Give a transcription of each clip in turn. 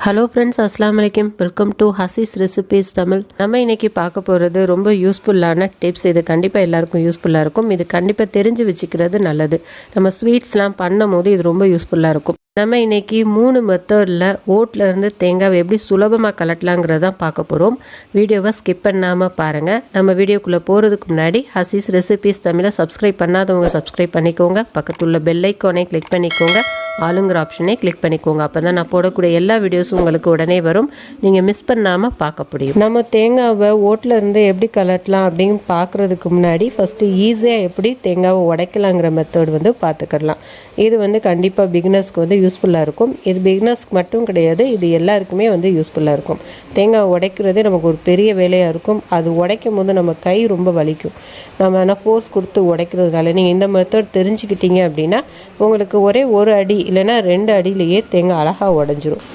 Hello friends, அஸ்லாம் வலைக்கம். Welcome to ஹசீஸ் ரெசிபீஸ் தமிழ். நம்ம இன்றைக்கி பார்க்க போகிறது ரொம்ப யூஸ்ஃபுல்லான டிப்ஸ். இது கண்டிப்பாக எல்லாருக்கும் யூஸ்ஃபுல்லாக இருக்கும். இது கண்டிப்பாக தெரிஞ்சு வச்சுக்கிறது நல்லது. நம்ம ஸ்வீட்ஸ்லாம் பண்ணும் போது இது ரொம்ப யூஸ்ஃபுல்லாக இருக்கும். நம்ம இன்றைக்கி 3 மெத்தடில் ஓட்லேருந்து தேங்காவை எப்படி சுலபமாக கலட்டலாங்கிறதான் பார்க்க போகிறோம். வீடியோவை ஸ்கிப் பண்ணாமல் பாருங்கள். நம்ம வீடியோக்குள்ளே போகிறதுக்கு முன்னாடி ஹசீஸ் ரெசிபீஸ் தமிழை சப்ஸ்கிரைப் பண்ணாதவங்க சப்ஸ்கிரைப் பண்ணிக்கோங்க. பக்கத்துள்ள பெல் ஐக்கானை கிளிக் பண்ணிக்கோங்க. ஆளுங்கிற ஆப்ஷனை கிளிக் பண்ணிக்கோங்க. அப்போ தான் நான் போடக்கூடிய எல்லா வீடியோஸும் உங்களுக்கு உடனே வரும். நீங்கள் மிஸ் பண்ணாமல் பார்க்க முடியும். நம்ம தேங்காவை ஓட்டில் இருந்து எப்படி கலட்டலாம் அப்படின்னு பார்க்குறதுக்கு முன்னாடி ஃபஸ்ட்டு ஈஸியாக எப்படி தேங்காவை உடைக்கலாங்கிற மெத்தட் பார்த்துக்கலாம். இது கண்டிப்பாக பிகினர்ஸ்க்கு யூஸ்ஃபுல்லாக இருக்கும். இது பிகினர்ஸ்க்கு மட்டும் கிடையாது, இது எல்லாருக்குமே யூஸ்ஃபுல்லாக இருக்கும். தேங்காய் உடைக்கிறதே நமக்கு ஒரு பெரிய வேலையாக இருக்கும். அது உடைக்கும் போது நம்ம கை ரொம்ப வலிக்கும். நம்ம ஆனால் ஃபோர்ஸ் கொடுத்து உடைக்கிறதுனால நீங்கள் இந்த மெத்தட் தெரிஞ்சுக்கிட்டீங்க அப்படின்னா உங்களுக்கு ஒரே ஒரு அடி இல்லைன்னா 2 அடியிலேயே தேங்காய் அழகாக உடஞ்சிரும்.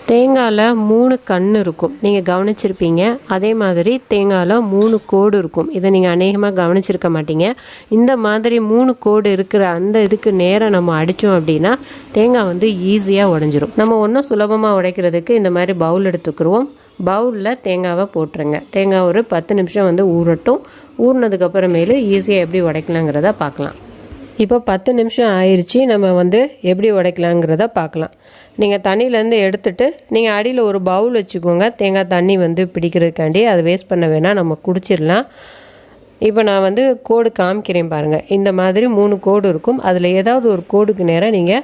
தேங்காயில் 3 கண் இருக்கும், நீங்கள் கவனிச்சிருப்பீங்க. அதே மாதிரி தேங்காயில் 3 கோடு இருக்கும். இதை நீங்கள் அநேகமாக கவனிச்சிருக்க மாட்டீங்க. இந்த மாதிரி 3 கோடு இருக்கிற அந்த இதுக்கு நேராக நம்ம அடித்தோம் அப்படின்னா தேங்காய் ஈஸியாக உடஞ்சிரும். நம்ம ஒன்றும் சுலபமாக உடைக்கிறதுக்கு இந்த மாதிரி பவுல் எடுத்துக்கிடுவோம். பவுலில் தேங்காவை போட்டுருங்க. தேங்காய் ஒரு 10 நிமிஷம் ஊறட்டும். ஊறினதுக்கப்புறமேலு ஈஸியாக எப்படி உடைக்கலாங்கிறத பார்க்கலாம். இப்போ 10 நிமிஷம் ஆயிடுச்சு. நம்ம எப்படி உடைக்கலாங்கிறத பார்க்கலாம். நீங்கள் தண்ணியிலேருந்து எடுத்துகிட்டு நீங்கள் அடியில் ஒரு பவுல் வச்சுக்கோங்க. தேங்காய் தண்ணி பிடிக்கிறதுக்காண்டி அதை வேஸ்ட் பண்ண வேணாம், நம்ம குடிச்சிடலாம். இப்போ நான் கோடு காமிக்கிறேன் பாருங்கள். இந்த மாதிரி 3 கோடு இருக்கும். அதில் ஏதாவது ஒரு கோடுக்கு நேராக நீங்கள்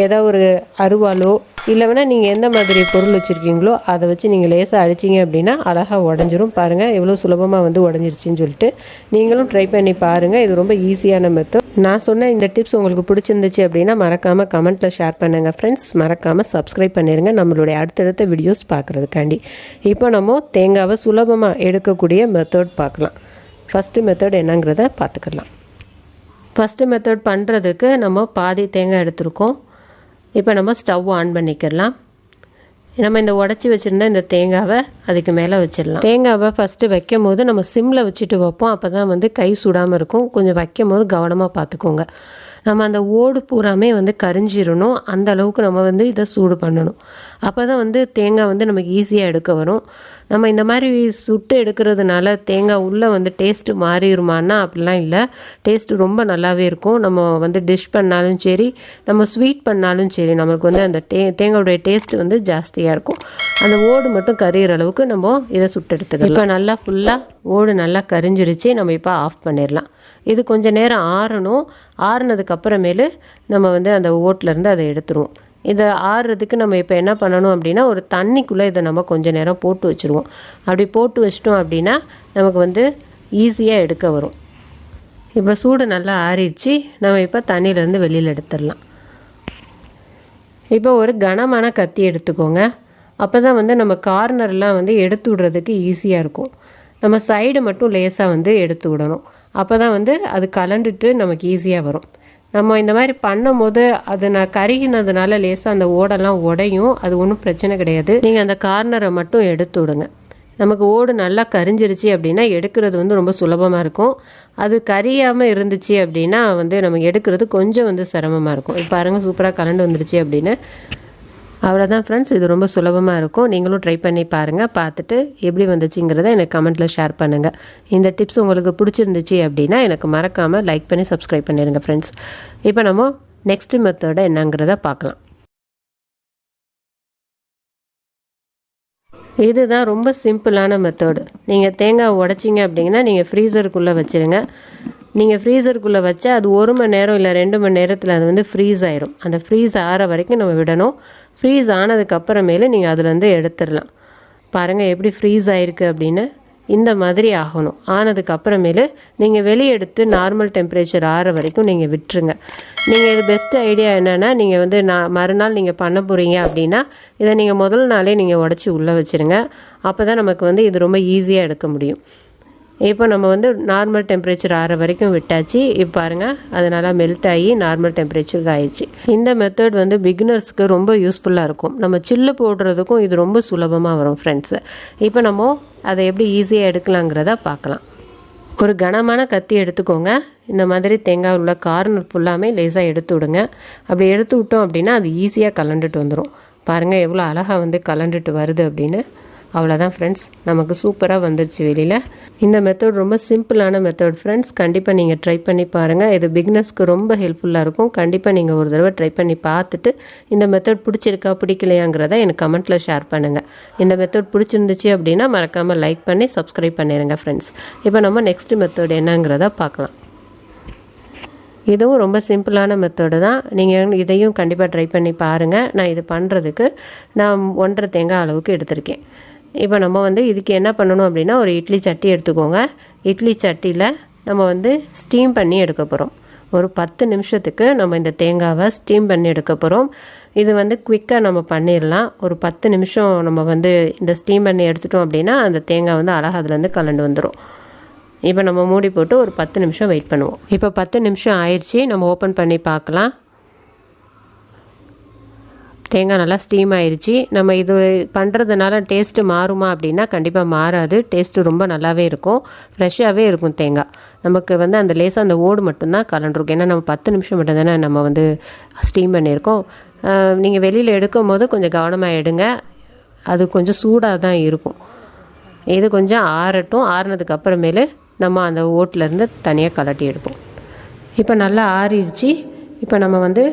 ஏதாவது ஒரு அருவாலோ இல்லை வேணால் நீங்கள் எந்த மாதிரி பொருள் வச்சுருக்கீங்களோ அதை வச்சு நீங்கள் லேசாக அடிச்சிங்க அப்படின்னா அழகாக உடஞ்சிரும். பாருங்கள் எவ்வளோ சுலபமாக உடஞ்சிருச்சின்னு சொல்லிட்டு நீங்களும் ட்ரை பண்ணி பாருங்கள். இது ரொம்ப ஈஸியான மெத்தட். நான் சொன்ன இந்த டிப்ஸ் உங்களுக்கு பிடிச்சிருந்துச்சு அப்படின்னா மறக்காமல் கமெண்ட்டில் ஷேர் பண்ணுங்கள் ஃப்ரெண்ட்ஸ். மறக்காமல் சப்ஸ்கிரைப் பண்ணிடுங்க நம்மளுடைய அடுத்தடுத்த வீடியோஸ் பார்க்குறதுக்காண்டி. இப்போ நம்ம தேங்காவை சுலபமாக எடுக்கக்கூடிய மெத்தட் பார்க்கலாம். ஃபஸ்ட்டு மெத்தட் என்னங்கிறத பார்த்துக்கலாம். ஃபஸ்ட்டு மெத்தட் பண்ணுறதுக்கு நம்ம பாதி தேங்காய் எடுத்துருக்கோம். இப்போ நம்ம ஸ்டவ் ஆன் பண்ணிக்கலாம். நம்ம இந்த உடச்சி வச்சுருந்த இந்த தேங்காவை அதுக்கு மேலே வச்சிடலாம். தேங்காவை ஃபஸ்ட்டு வைக்கும் போது நம்ம சிம்மில் வச்சுட்டு வைப்போம். அப்போ தான் கை சுடாமல் இருக்கும். கொஞ்சம் வைக்கும் போது கவனமாக பார்த்துக்கோங்க. நம்ம அந்த ஓடு பூராமே கரிஞ்சிடணும். அந்த அளவுக்கு நம்ம இதை சூடு பண்ணணும். அப்போ தான் தேங்காய் நமக்கு ஈஸியாக எடுக்க வரும். நம்ம இந்த மாதிரி சுட்டு எடுக்கிறதுனால தேங்காய் உள்ளே டேஸ்ட்டு மாறிடுமான்னா அப்படிலாம் இல்லை. டேஸ்ட்டு ரொம்ப நல்லாவே இருக்கும். நம்ம டிஷ் பண்ணாலும் சரி, நம்ம ஸ்வீட் பண்ணாலும் சரி, நம்மளுக்கு அந்த தேங்காயோடைய டேஸ்ட்டு ஜாஸ்தியாக இருக்கும். அந்த ஓடு மட்டும் கரியிற அளவுக்கு நம்ம இதை சுட்டு எடுத்துக்கலாம். இப்போ நல்லா ஃபுல்லாக ஓடு நல்லா கரிஞ்சிருச்சு. நம்ம இப்போ ஆஃப் பண்ணிடலாம். இது கொஞ்சம் நேரம் ஆறணும். ஆறுனதுக்கப்புறமேலு நம்ம அந்த ஓட்டிலேருந்து அதை எடுத்துருவோம். இதை ஆறுறதுக்கு நம்ம இப்போ என்ன பண்ணணும் அப்படின்னா ஒரு தண்ணிக்குள்ளே இதை நம்ம கொஞ்சம் நேரம் போட்டு வச்சுருவோம். அப்படி போட்டு வச்சிட்டோம் அப்படின்னா நமக்கு ஈஸியாக எடுக்க வரும். இப்போ சூடு நல்லா ஆறிடுச்சு. நம்ம இப்போ தண்ணியிலேருந்து வெளியில் எடுத்துடலாம். இப்போ ஒரு கனமான கத்தி எடுத்துக்கோங்க. அப்போ தான் நம்ம கார்னர்லாம் எடுத்து விடுறதுக்கு ஈஸியாக இருக்கும். நம்ம சைடு மட்டும் லேசாக எடுத்து விடணும். அப்போ தான் அது கலண்டுட்டு நமக்கு ஈஸியாக வரும். நம்ம இந்த மாதிரி பண்ணும் போது அது நான் கருகினதுனால லேசாக அந்த ஓடெல்லாம் உடையும். அது ஒன்றும் பிரச்சனை கிடையாது. நீங்கள் அந்த கார்னரை மட்டும் எடுத்து விடுங்க. நமக்கு ஓடு நல்லா கரிஞ்சிருச்சு அப்படின்னா எடுக்கிறது ரொம்ப சுலபமாக இருக்கும். அது கரியாமல் இருந்துச்சு அப்படின்னா நம்ம எடுக்கிறது கொஞ்சம் சிரமமாக இருக்கும். இப்போ பாருங்கள் சூப்பராக கலண்டு வந்துருச்சு அப்படின்னு. அவ்வளோதான் ஃப்ரெண்ட்ஸ், இது ரொம்ப சுலபமாக இருக்கும். நீங்களும் ட்ரை பண்ணி பாருங்கள். பார்த்துட்டு எப்படி வந்துச்சுங்கிறத எனக்கு கமெண்ட்டில் ஷேர் பண்ணுங்கள். இந்த டிப்ஸ் உங்களுக்கு பிடிச்சிருந்துச்சு அப்படின்னா எனக்கு மறக்காமல் லைக் பண்ணி சப்ஸ்கிரைப் பண்ணிடுங்க ஃப்ரெண்ட்ஸ். இப்போ நம்ம நெக்ஸ்ட் மெத்தடை என்னங்கிறத பார்க்கலாம். இதுதான் ரொம்ப சிம்பிளான மெத்தடு. நீங்கள் தேங்காய் உடைச்சிங்க அப்படின்னா நீங்கள் ஃப்ரீசருக்குள்ளே வச்சுருங்க. நீங்கள் ஃப்ரீசருக்குள்ளே வச்சா அது 1 மணி நேரம் இல்லை 2 மணி நேரத்தில் அது ஃப்ரீஸ் ஆயிரும். அந்த ஃப்ரீஸ் ஆகிற வரைக்கும் நம்ம விடணும். ஃப்ரீஸ் ஆனதுக்கப்புறமேலே நீங்கள் அதுலேருந்து எடுத்துடலாம். பாருங்கள் எப்படி ஃப்ரீஸ் ஆகிருக்கு அப்படின்னு. இந்த மாதிரி ஆகணும். ஆனதுக்கப்புறமேலு நீங்கள் வெளியே எடுத்து நார்மல் டெம்பரேச்சர் ஆகிற வரைக்கும் நீங்கள் விட்டுருங்க. நீங்கள் இது பெஸ்ட் ஐடியா என்னென்னா நீங்கள் மறுநாள் நீங்கள் பண்ண போகிறீங்க அப்படின்னா இதை நீங்கள் முதல் நாளே நீங்கள் உடச்சி உள்ளே வச்சுருங்க. அப்போ தான் நமக்கு இது ரொம்ப ஈஸியாக எடுக்க முடியும். இப்போ நம்ம நார்மல் டெம்பரேச்சர் ஆகிற வரைக்கும் விட்டாச்சு. இப்போ பாருங்கள் அது நல்லா மெல்ட் ஆகி நார்மல் டெம்பரேச்சருக்கு ஆயிடுச்சு. இந்த மெத்தட் பிகினர்ஸ்க்கு ரொம்ப யூஸ்ஃபுல்லாக இருக்கும். நம்ம சில்லு போடுறதுக்கும் இது ரொம்ப சுலபமாக வரும் ஃப்ரெண்ட்ஸு. இப்போ நம்ம அதை எப்படி ஈஸியாக எடுக்கலாங்கிறத பார்க்கலாம். ஒரு கனமான கத்தி எடுத்துக்கோங்க. இந்த மாதிரி தேங்காய் உள்ள கார்னர் ஃபுல்லாமே லேசாக எடுத்து விடுங்க. அப்படி எடுத்து விட்டோம் அப்படின்னா அது ஈஸியாக கலண்டுட்டு வந்துடும். பாருங்கள் எவ்வளோ அழகாக வந்து கலண்டுட்டு வருது அப்படின்னு. அவ்வளோதான் ஃப்ரெண்ட்ஸ், நமக்கு சூப்பராக வந்துடுச்சு வெளியில். இந்த மெத்தட் ரொம்ப சிம்பிளான மெத்தட் ஃப்ரெண்ட்ஸ். கண்டிப்பாக நீங்கள் ட்ரை பண்ணி பாருங்கள். இது பிகினர்ஸ்க்கு ரொம்ப ஹெல்ப்ஃபுல்லாக இருக்கும். கண்டிப்பாக நீங்கள் ஒரு தடவை ட்ரை பண்ணி பார்த்துட்டு இந்த மெத்தட் பிடிச்சிருக்கா பிடிக்கலையாங்கிறத எனக்கு கமெண்ட்டில் ஷேர் பண்ணுங்கள். இந்த மெத்தட் பிடிச்சிருந்துச்சு அப்படின்னா மறக்காமல் லைக் பண்ணி சப்ஸ்கிரைப் பண்ணிடுங்க ஃப்ரெண்ட்ஸ். இப்போ நம்ம நெக்ஸ்ட் மெத்தட் என்னங்கிறத பார்க்கலாம். இதுவும் ரொம்ப சிம்பிளான மெத்தடு தான். நீங்கள் இதையும் கண்டிப்பாக ட்ரை பண்ணி பாருங்கள். நான் இது பண்ணுறதுக்கு நான் 1.5 தேங்காய் அளவுக்கு எடுத்திருக்கேன். இப்போ நம்ம வந்து இதுக்கு என்ன பண்ணணும் அப்படின்னா, ஒரு இட்லி சட்டி எடுத்துக்கோங்க. இட்லி சட்டியில் நம்ம வந்து ஸ்டீம் பண்ணி எடுக்க போகிறோம். ஒரு 10 நிமிஷத்துக்கு நம்ம இந்த தேங்காவை ஸ்டீம் பண்ணி எடுக்க போகிறோம். இது வந்து குயிக்காக நம்ம பண்ணிடலாம். ஒரு 10 நிமிஷம் நம்ம வந்து இந்த ஸ்டீம் பண்ணி எடுத்துட்டோம் அப்படின்னா அந்த தேங்காய் வந்து அழகாக அதுலேருந்து கலண்டு வந்துடும். இப்போ நம்ம மூடி போட்டு ஒரு 10 நிமிஷம் வெயிட் பண்ணுவோம். இப்போ 10 நிமிஷம் ஆயிடுச்சு. நம்ம ஓப்பன் பண்ணி பார்க்கலாம். தேங்காய் நல்லா ஸ்டீம் ஆயிடுச்சு. நம்ம இது பண்ணுறதுனால டேஸ்ட்டு மாறுமா அப்படின்னா கண்டிப்பாக மாறாது. டேஸ்ட்டு ரொம்ப நல்லாவே இருக்கும். ஃப்ரெஷ்ஷாகவே இருக்கும் தேங்காய். நமக்கு வந்து அந்த லேசாக அந்த ஓடு மட்டும்தான் கலண்டுருக்கும். ஏன்னா நம்ம 10 நிமிஷம் மட்டும் தானே நம்ம வந்து ஸ்டீம் பண்ணியிருக்கோம். நீங்கள் வெளியில் எடுக்கும் போது கொஞ்சம் கவனமாக எடுங்க. அது கொஞ்சம் சூடாக தான் இருக்கும். இது கொஞ்சம் ஆறட்டும். ஆறுனதுக்கு அப்புறமேலு நம்ம அந்த ஓட்டிலேருந்து தனியாக கலட்டி எடுப்போம். இப்போ நல்லா ஆறிடுச்சு. இப்போ நம்ம வந்து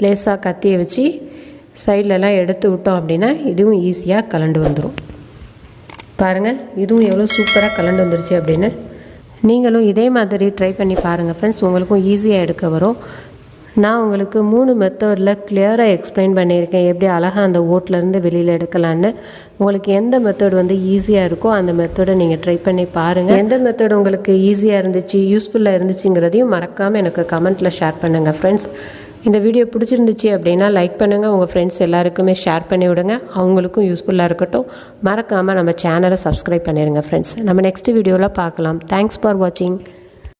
லேசாக கத்தியை வச்சு சைட்லலாம் எடுத்து விட்டோம் அப்படின்னா இதுவும் ஈஸியாக கலண்டு வந்துடும். பாருங்கள், இதுவும் எவ்வளோ சூப்பராக கலண்டு வந்துருச்சு அப்படின்னு. நீங்களும் இதே மாதிரி ட்ரை பண்ணி பாருங்கள் ஃப்ரெண்ட்ஸ். உங்களுக்கும் ஈஸியாக எடுக்க வரும். நான் உங்களுக்கு 3 மெத்தடில் கிளியராக எக்ஸ்பிளைன் பண்ணியிருக்கேன், எப்படி அழகாக அந்த ஓட்டிலேருந்து வெளியில் எடுக்கலான்னு. உங்களுக்கு எந்த மெத்தட் வந்து ஈஸியாக இருக்கோ அந்த மெத்தடை நீங்கள் ட்ரை பண்ணி பாருங்கள். எந்த மெத்தட் உங்களுக்கு ஈஸியாக இருந்துச்சு, யூஸ்ஃபுல்லாக இருந்துச்சுங்கிறதையும் மறக்காமல் எனக்கு கமெண்ட்டில் ஷேர் பண்ணுங்கள் ஃப்ரெண்ட்ஸ். இந்த வீடியோ பிடிச்சிருந்துச்சு அப்படின்னா லைக் பண்ணுங்கள். உங்கள் ஃப்ரெண்ட்ஸ் எல்லாருக்குமே ஷேர் பண்ணி விடுங்க. அவங்களுக்கும் யூஸ்ஃபுல்லாக இருக்கட்டும். மறக்காமல் நம்ம சேனலை சப்ஸ்கிரைப் பண்ணிடுங்க ஃப்ரெண்ட்ஸ். நம்ம நெக்ஸ்ட் வீடியோவில் பார்க்கலாம். தேங்க்ஸ் ஃபார் வாட்சிங்.